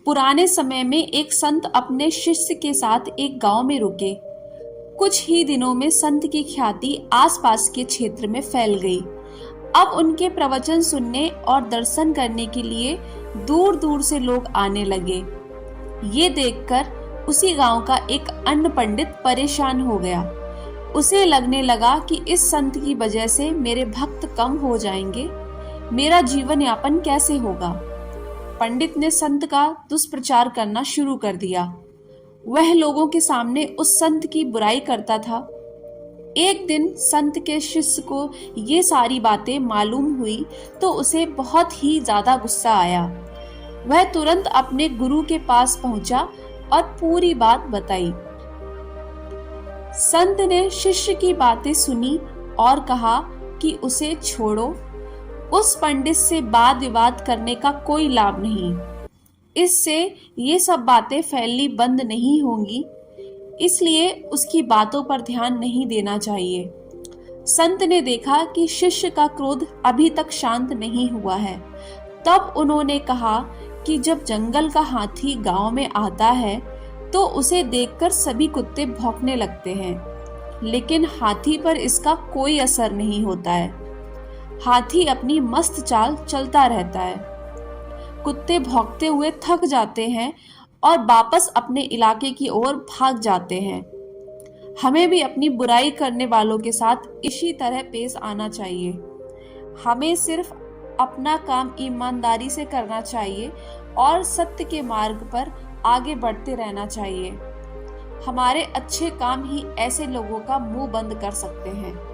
पुराने समय में एक संत अपने शिष्य के साथ एक गांव में रुके। कुछ ही दिनों में संत की ख्याति आसपास के क्षेत्र में फैल गई। अब उनके प्रवचन सुनने और दर्शन करने के लिए दूर दूर से लोग आने लगे। ये देखकर उसी गांव का एक अन्य पंडित परेशान हो गया। उसे लगने लगा कि इस संत की वजह से मेरे भक्त कम हो जाएंगे, मेरा जीवन यापन कैसे होगा। पंडित ने संत का दुष्प्रचार करना शुरू कर दिया। वह लोगों के सामने उस संत की बुराई करता था। एक दिन संत के शिष्य को ये सारी बातें मालूम हुई तो उसे बहुत ही ज्यादा गुस्सा आया। वह तुरंत अपने गुरु के पास पहुंचा और पूरी बात बताई। संत ने शिष्य की बातें सुनी और कहा कि उसे छोड़ो, उस पंडित से वाद विवाद करने का कोई लाभ नहीं। इससे ये सब बातें फैलनी बंद नहीं होंगी, इसलिए उसकी बातों पर ध्यान नहीं देना चाहिए। संत ने देखा कि शिष्य का क्रोध अभी तक शांत नहीं हुआ है। तब उन्होंने कहा कि जब जंगल का हाथी गांव में आता है तो उसे देखकर सभी कुत्ते भौंकने लगते हैं, लेकिन हाथी पर इसका कोई असर नहीं होता है। हाथी अपनी मस्त चाल चलता रहता है। कुत्ते भौंकते हुए थक जाते हैं और वापस अपने इलाके की ओर भाग जाते हैं। हमें भी अपनी बुराई करने वालों के साथ इसी तरह पेश आना चाहिए। हमें सिर्फ अपना काम ईमानदारी से करना चाहिए और सत्य के मार्ग पर आगे बढ़ते रहना चाहिए। हमारे अच्छे काम ही ऐसे लोगों का मुंह बंद कर सकते हैं।